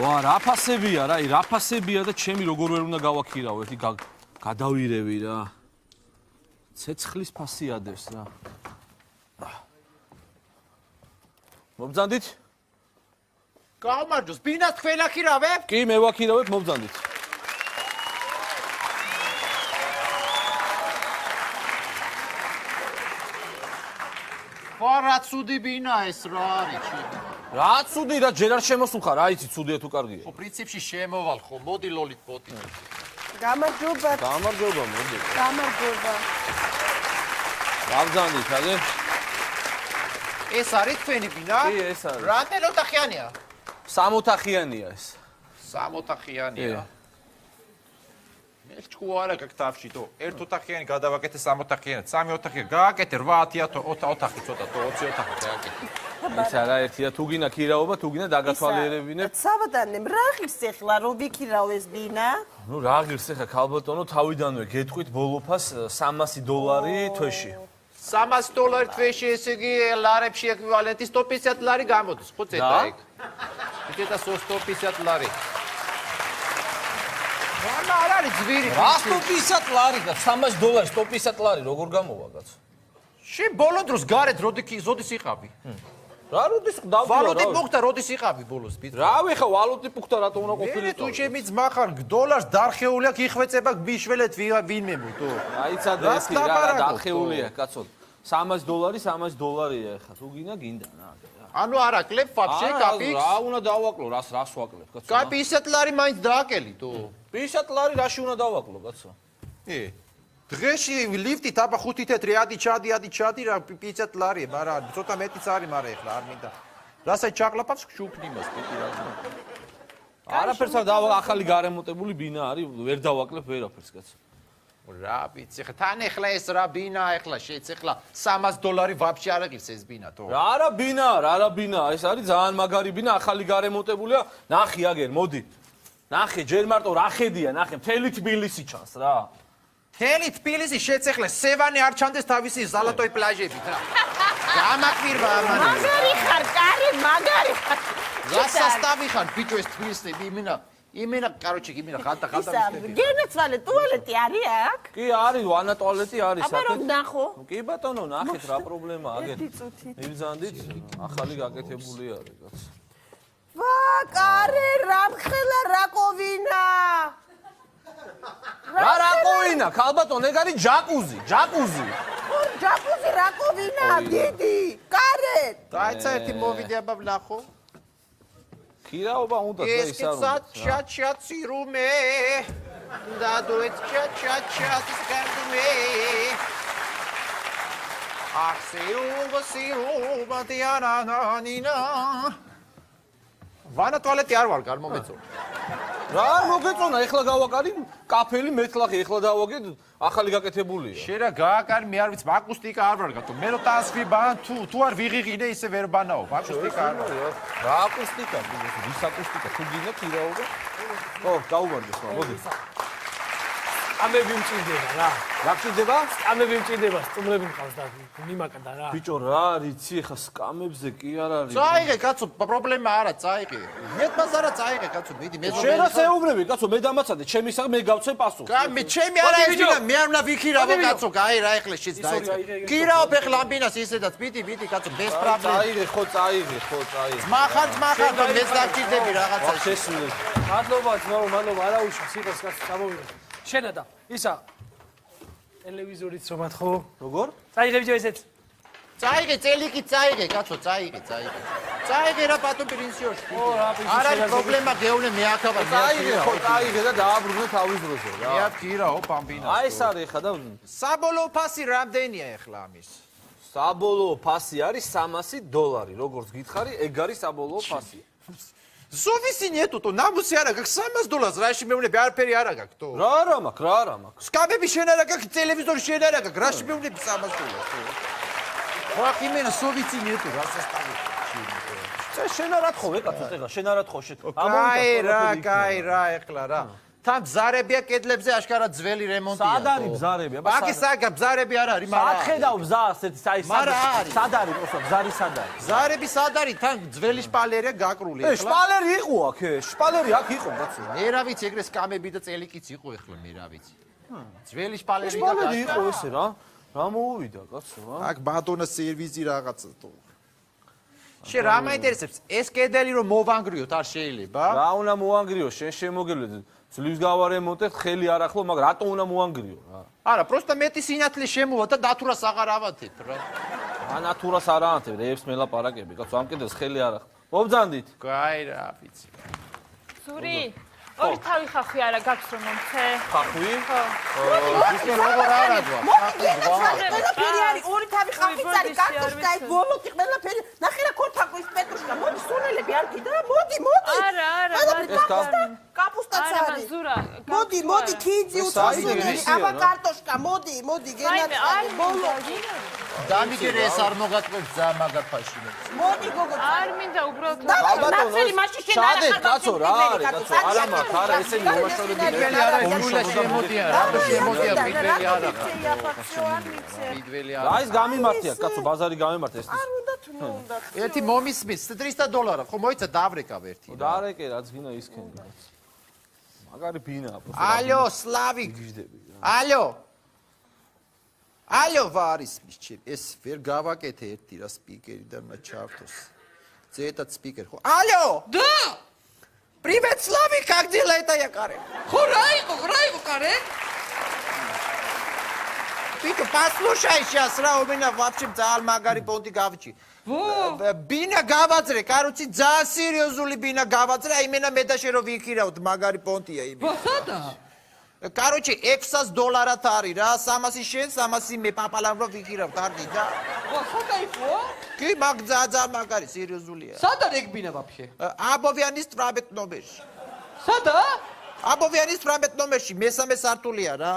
ვა, რა ფასებია რა, რა ფასებია და ჩემი როგორ ვერ უნდა გავაქირავ, ერთი გადავირევი რა. ცეცხლის ფასი ადევს რა. მობძანდით? გამარჯოს, ბინას თქვენ აქირავებ? კი, მე ვაქირავებ, მობძანდით. რა ცუდი ბინა ეს რა არის? რა ცუდი და ჯერ არ შემოსუხარ, რა იცი ცუდია თუ კარგია. ხო, პრინციპში შემოვალ ხო, მოდი ლოლით პოტი. გამარჯობა. გამარჯობა, მოდი. გამარჯობა. მობძანდით, აგე? ეს არის თქვენი ბინა? კი, ეს არის. რამდენი ოთახიანია? 3 ოთახიანია ეს. 3 ოთახიანია. მე ჩქუარა გაკეთავშიტო. 1 ოთახიანი გადავაკეთე 3 ოთახიანად. 3 ოთახია გააკეთე 8-1000 ოთახი ცოტა, 20 ოთახი გააკეთე. ეს არა ერთია, თუ გინდა ქირავობა, თუ გინდა დაგათვალიერებინებ. საბადანემ რა ღირს ეხლა რომ ვიქირავ ეს ბინა? ნუ რა ღირს ეხლა ქალბატონო, თავიდანვე გეტყვით ბოლოფას $300 თვეში. $300 თვეში, ესე იგი ლარებში ეკვივალენტი 150 ლარი გამოდის, ხო ცეტა ეგ? ცეტა 150 ლარი. რა არ არის ძვირი? რა 150 ლარი და $300 150 ლარი როგორ გამოვა კაცო? შენ ბოლო დროს გარეთ როდის იყავი? რა როდის დავდივარ? ვალუტი პუქტა როდის იყავი ბოლოს? რავი ხა ვალუტი პუქტა რატო უნდა მე ყოფილიყო? თუ ჩემი ძმა ხარ დოლარს დარხეული აქვს იხვეწება გბიშველეთ ვინმე თუ. აიცადე ეს რა დარხეულია კაცო. $300 $300-ია ხა თუ გინდა რა. ანუ არა კლებ ვაფშე კაპიქს? რა უნდა დავაკლო, რას ვაკლებ კაცო? კაი 50 ლარი მაინც დააკელი თუ. 50 ლარი რაში უნდა დავაკლო კაცო? დღეში ლიფტით აბა 5 თეთრი ადი ჩადი რა 50 ლარია, მაგრამ ცოტა მეტიც არის, მაგრამ ეხლა არ მინდა. რასაც ჩაყლაპავს შუქნი მას პიტი რა. არაფერს არ დავა ახალი გარემონტებული ბინა არის, ვერ დავაკლებ ვერაფერს კაცო. რა ვიცი, ხა თან ეხლა ეს რა ბინა ეხლა შეც ეხლა $300 ვაფშე არ აღირს ეს ბინა თო. რა ბინა, ეს არის ძალიან მაგარი ბინა, ახალი გარემონტებულია. ნახე აგერ, მოდი. ნახე, ჯერ მარტო რა ხედია, ნახე, მთელი თბილისი ჩანს რა. მთელი თბილისი შეცეხლე სევანი არ ჩანდეს თავისი ზალატოი პლაჟებით რა. გამაკვირვა ამან. მაგარი ხარ, კარი, მაგარი ხარ. გასასტავი ხარ ბიჭო ეს თბილისები იმენა, კაროჩე, იმენა ხალხა ისე, გენაცვალე ტუალეტი არის აქ? კი არის, ვანა ტუალეტი არის. აბა რომ ნახო. კი ბატონო, ნახეთ რა პრობლემაა, აგერ. ერთი წუთით. მიბრძანდით, ახალი გაკეთებული არის, კაცო. ვა, კარი, რამხელა რაკოვინა. რა რაკოვინა, ქალბატონ, ეგ არის ჯაკუზი. ჯაკუზი რაკოვინა, დიდი, კარეთ. დაიცა ერთი მოვიდე აბა ვნახო. ქირაობა უნდა და ის არ უნდა. ჩაცირუმე. დადოეთ ჩაციგანდუმე. ახსიუბა დიანანინა. ვანა ტუალეტი არ ვარ, გამომეწო. რა მოგეწონა, ეხლა გავაკარი კაფელი მეტლახი, ეხლა დავაგე ახალი გაკეთებულია. შენ რა გააკარი, მე არ ვიცი, აკუსტიკა არ ვარ გათო. მე რო ტასვი ბან თუ არ ვიღიღინე ისე ვერ ბანაო, აკუსტიკა არ ვარ. რა აკუსტიკა, ვის აკუსტიკა, თუ გინდა ქირაობა? ო, გაუმარჯოს, მოდი. ამები მჭირდება რა. რა გჭირდება? ამები მჭირდება, სტუმრები მყავს და მიმაკდა რა. ბიჭო, რა არიცი, ხა სკამებზე კი არ არის. წაიღე, კაცო, პრობლემა არა, წაიღე. მეტმას არა წაიღე, კაცო, მიდი მე შენ რა შეუბრები, კაცო, მე დამაცადე, ჩემი საღ მე გავცე პასუხს. კაი, მე ჩემი არა ეს ბინა, მე არ უნდა ვიქირავო, კაცო, კაი, რა ეხლა შეც დაიწყე. ქირავებ ეხლა ამ ბინას ისედაც, მიდი, კაცო, без პრობლემა. წაიღე, ხო, წაიღე. მახარ და მეც დაგჭირდები რაღაცა. შესული. მადლობა, ძმაო, მადლობა, არა უშავს, სიტყვას კაცო, გამოვიდა. შენადა, ისა ტელევიზორით რომათ ხო? როგორ? წაიღე ბიჭო ესეც. წაიღე, წელიკი წაიღე, კაცო, წაიღე. წაიღე რა ბატონ პრინციორში. ო, რა პრინცი. არ არის პრობლემა, გეუნე მე აქაბა. წაიღე და დააბრუნე თავის დროზე რა. მე აქირაო პამბინას. აი ეს არის ხა და საბოლოო ფასი რამდენია ეხლა ამის? საბოლოო ფასი არის $300, როგორც გითხარი, ეგ არის საბოლოო ფასი. სოვისი ნეტო თო ნამუსი არა გაქვს $300 რაში მეუნები არაფერი არა გაქვს თო რა არა მაქვს სკამები შენ არა გაქვს ტელევიზორი შენ არა გაქვს რაში მეუნები $300 ხო ხიმენა სოვიცი ნეტო რასასტავი შენ შენ არა თხოვე კაცო ეხლა შენ არა თხოვე კაი რა ეხლა რა თან ბზარებია კედლებზე აშკარა ძველი რემონტია. სად არის ბზარები? აბა აქ ისაა ბზარები არ არის, მაგრამ სად ხედავ ბზას ეს აი სად არის ოსო ბზარი სად არის? ბზარები სად არის? თან ძველი შპალერია გაკრული. შპალერი იყო აქ, შპალერი აქ იყო კაცო. მე რა ვიცი, ეგრე სკამები და წელიკიც იყო ეხლა მე რა ვიცი. ძველი შპალერი და შპალერი იყო ესე რა. რა მოუვიდა კაცო, რა? აქ ბატონა სერვიზი რაღაცა თო. შენ რა მაინტერესებს? ეს კედელი რომ მოვანგრიოთ არ შეიძლება? რა უნდა მოანგრიო, შენ შემოგევლე ძლივს გავარემონტეთ, ხელი არ ახლო, მაგრამ რატო უნდა მოანგრიო რა? არა, პროსტა მეტი სინათლე შემოვა და ნატურას აღარ ავათებ რა. ნატურას არ აანთებ, რეებს მელაპარაკები, კაცო, ამ კედელს ხელი არ ახლო. მობძანდით. გაი რა ვიცი. ზური, ორი თავი ხახვი არა გაქვს რომ მომცე? ხახვი? ისე როგორ არა გვა? ყველაფერი არის, ორი თავი ხალხიც არის, კარტოშკა, ეს ბოლოთი ყველაფერი. ნახე რა ქორთაკო ის პეტრუშკა, მოდი სუნელები არ კიდე, მოდი. არა, კაპუსტაც არა, არის. ზურა. მოდი, ქიძი უცუნელი, აბა კარტოშკა, მოდი, გენაცხადე, ბოლო. დამიგერე ეს არ მოგატყვევს ძა მაგაფაში. მოდი გოგო. არ მინდა უბრალოდ ნაცელი მაშინ შენ არ ჩადეთ, კაცო, რა არის, კაცო, არა მაქვს, არა, ესენი მომაშორები მიდველი არა, გულა შემოდიან, რატო შემოდიან მიდველი არა. მიდველი არა. რა ის გამიმართია, კაცო, ბაზარი გამიმართია ეს. არ უნდა თუ უნდა. ერთი მომისმის $300, ხო მოიცა დავრეკავ ერთი. დაარეკე რაც გინდა ისქენი. მაგარი ბინაა, პროფესორი. ალო, სლავიკ. ალო. ალო, ვარისმის ჩემ. ეს ვერ გავაკეთე ერთი რა სპიკერი და უნდა ჩავთოს. ზეთად სპიკერი ხო? ალო! Да! Привет, Славик, как дела это я каре? Ხო რა იყო კარე? Ты послушай сейчас, რა у меня вообще ძალიან მაგარი პონტი გავჭი. ბინა გავაძრე, კაროჩი ძალიან სერიოზული ბინა გავაძრე, აი მენა მე და შე რო ვიქირავთ, მაგარი პონტია იმი. სადა? კაროჩი $600 არის რა, 300 შენ, 300 მე პაპალამ რო ვიქირავთ, კარგი და. საკაიფოა? კი, მაგ ძალიან მაგარი, სერიოზულია. სადა რეგბინა вообще? აბოვიანის 18 ნომერში. სადა? აბოვიანის 18 ნომერში, მესამე სართულია რა.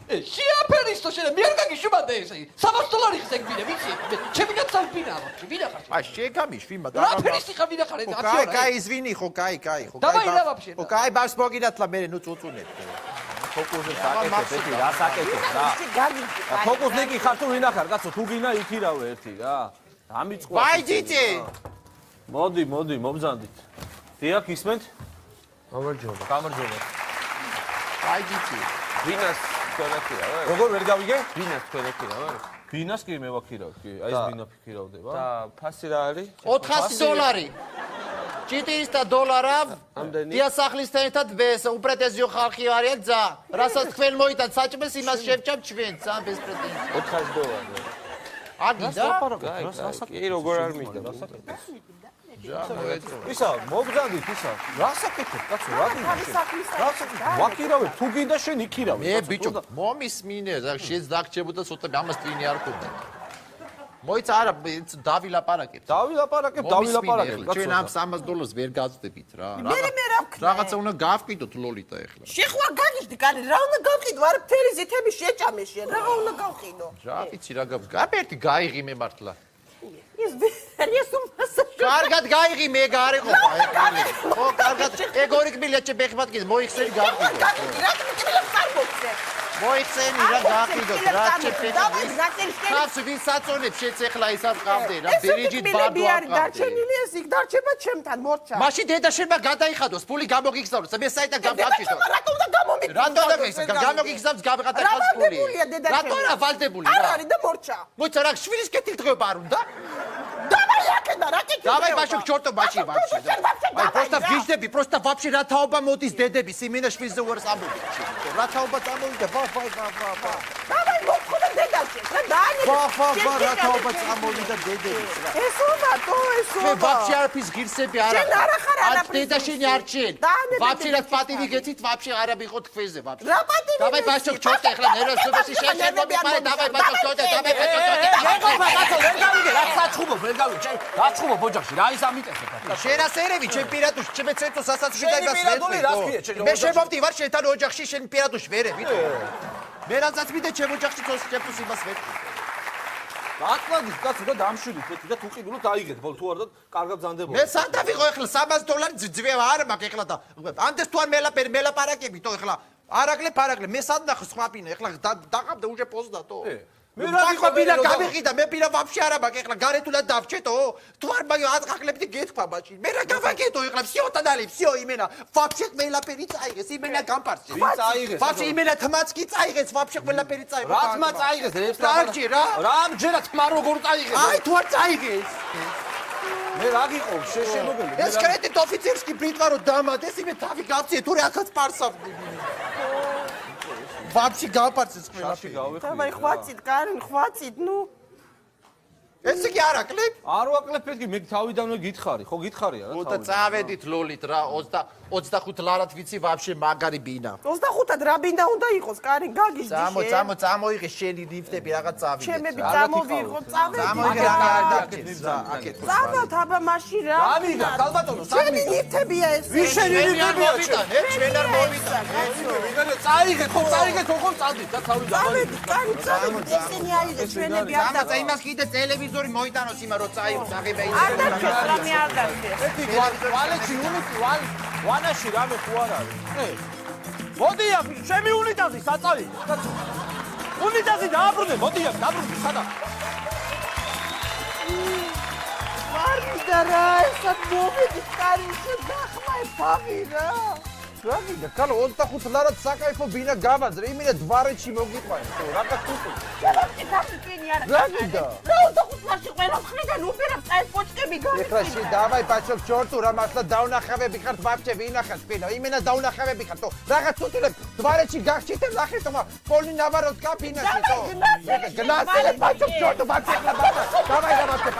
შეაფერისტო შენ, მე არ გაგიშუბადე ესე. $300 ხს ეგბინა, ვიცი? ჩემი გაცალბინა вообще, ვინა ხარ? აი, შეგამიშვი, მაგრამ რა ფერისტი ხარ, ვინა ხარ? კაი, извини, ხო, კაი, ხო. Давай, რა вообще? ხო, კაი, ბავს მოგინათლა მე ნუ წუწუნეთ. ფოკუსზე საკეთებ, რა საკეთებ რა? ფოკუსზე კი ხარ თუ ვინა ხარ, კაცო, თუ გინდა იქირავე ერთი რა. ამიწყვა. ვაიჯიჯი! მოდი, მობძანდით. დიახ, ისმენთ? გამარჯობა. ვაიჯიჯი. ვინას თქვენაკია, რა? როგორ ვერ გავიგე? ვინას თქვენაკია, რა? ბინას კი მე ვაქირავ, კი. აი ეს ბინა ფიქირავდება. და ფასი რა არის? $400. $400 ამდენი? დიასახლისთან ერთად ეს უპრეტენზიო ხალხი არიან ძა. რასაც თქვენ მოიტანთ საჭმელს, იმას შევჭამ ჩვენ, ძა без პრეტენზიო. $400. აგიდა? კი, როგორ არ მინდა. ისა, მობძანდით ისა. რა საკეთებ, კაცო, რა გინდა? რა საკეთებ? ვაქირავებ, თუ გინდა შენ იქირავე. მე ბიჭო, მომისმინე, რა შეც დაგჭებოდა ცოტა ამას ტვინი არ ქონდა. მოიცა არა, დავილაპარაკებ. დავილაპარაკებ, კაცო. ჩვენ ამ $300 ვერ გაწდებით რა. მე რა ვქნა? რაღაცა უნდა გავყიდოთ ლოლიტა ეხლა. შეხვა გაგიჟდი, კარი, რა უნდა გავყიდო? არა, მთელი ზეთები შეჭამე შენ, რა უნდა გავყიდო? რა ვიცი რა გაბერტი გაიღი მე მართლა. ეს უმასა. კარგად გაიღი მე გარიყო. ხო, კარგად. ეგ ორი კბილია ჩემ ბეხმად კიდე მოიხსენი გავყიდო. რა თქვია ხარბოქზე? მოიხსენი რა გავყიდოთ რა ჩემ დავай, ნაკელი შენ. ხავს ვის აწონებს შეც ეხლა ის არ ყავდე რა ბერიჯით ბარდო არ ყავდე. დარჩენილი ეს იქ დარჩება ჩემთან მორჩა. მაშინ დედა შენმა გადაიხადოს, ფული გამოგიგზავნოს, მე საერთოდ გამგავჭიდო. რატო უნდა გამომიგზავნო? რატო გამოგიგზავნოს გამღატახოს ფული? რატო არა ვალდებული რა? არ არის და მორჩა. მოიცა რა შვილის კეთილდღეობა არ უნდა? დავай აქედა რა კეთილდღეობა? Давай башок чёртов вообще. Ай просто виждები, просто вообще რა თაობა მოდის დედები, სიმენა შვილზე უარს ამბობენ. რა თაობა წამოვიდა? ვა. დავай მოხდა დედაში. რა დაანე. ვა, რა თაობა წამოვიდა დედები. ეს უნდა მე вообще არაფის ღირსები არა. შენ არ ახარ არაფრის დედა შენი არ ჩენ. вообще რა პატივი გეცით, вообще არა ვიყოთ ქვეზე вообще. რა პატივი? давай башок чёрტ ეხლა ნერვოსობაში შეშენები პარე, давай башок чёрტ. ვერ გავიგე, რა საცხუბო, ვერ გავიგე. რაცხუბო ოჯახში, რა ის ამიტესებ? შერასერები ჩემ პირადუში, ჩემ ცენტრო სასაცილო და იმას ვერ. მე შემოვდივარ შენთან ოჯახში, შენ პირადუში ვერე, ვიტო. მე რასაც მიდე ჩემ ოჯახში თოს ჩემს იმას ვერ. ატლანტის კაცო და დამშვიდით მეთი და თუ ყიდულოთ აიღეთ ბოლო თუ არა და კარგად ბრძანდებოდა. მე სანდა ვიყო ახლა $300 ძვევა არ მაქვს ახლა და ანდეს თუ არ მელაპარაკებით თო ახლა არაკლე მე სად ნახო სხვა ბინა ახლა დაყავდა უჟე პოზდათო მე რა ვიყო ბინა გავიყიდა მე ბინა ვაფშე არა მაქვს ახლა გარეთულად დავჭეთო თუ არ მაგ აწყაკლებდი გეთქვა ბაჭი მე რა გავაკეთო ახლა всё тадали всё იმენა ვაფშე ყველაფერი წაიღეს იმენა გამპარცე ვინ წაიღეს ვაფშე იმენა თმაც კი წაიღეს ვაფშე ყველაფერი წაიღეს რა თმა წაიღეს რამჭი რა რამჯერა თმა როგორ წაიღეს აი თუ არ წაიღეს მე რა გიყო შემოგელი ეს კრედიტ ოფიცერსკი ბრიტვა რო დამადეს იმე თავი გავწიე თუ რაკაც პარსავდი ვაფშე გავპარცეს ყველაფერი დავაი ხვაცით კარინ ხვაცით ნუ ესე კი არაკლე არ ვაკლებ პეთქი მე თავიდანვე გითხარი ხო გითხარია რა და წავედით ლოლით რა 25 ლარად ვიცი ვაფშე მაგარი ბინა 25-ად რა ბინდა უნდა იყოს კარინ გაგიჟდი წამოიღე შენი ლიფტები რაღაც წავიდეთ ჩემები წამოვიღო წამოიღე რა აკეთ წავდოთ აბა მაშინ რა გამიგა ქალბატონო ჩემი ლიფტებია ეს ვის შენი ლიფტებია ჩვენ არ მოვიდა წაიღეთ ხო წადით და თავი წავედით კარინ წავედით ესენი არის ჩვენები არ და იმას კიდე ტელევიზორი მოიტანოს იმა რო წაიღოს აღება არ დარჩეს რამე არ დარჩეს ვალეჩი ვანაში რამე თუ არ არის მოდია ჩემი უნიტაზი საწალი უნიტაზი დააბრუნე მოდია დაბრუნე სადა მარიდა რა ესად მოვედი კარინ შედახმაე თავი რა რაგიდა კალო 25 ლარად საკაიფო ბინა გავაძრე იმინე დვარეჩი მოგიყვანე რა გაკეთო რაგიდა რა 25 ლარში ყველა მხრიდან უპირებ წაეს პოჭკები ეხლა შე დავაი ბაჩო ჯორტუ რა მართლა დავნახავები ხართ ბაბჭე ვინახეთ ბინა იმენა დავნახავები ხართ რაღაც უთილებ დვარეჩი გახჩით ნახეთ თომა პოლი ნავაროს კაბინაში თო გნასილებ ბაჩო ჯორტუ ბაბჭე ხლა დავაი ბაჩო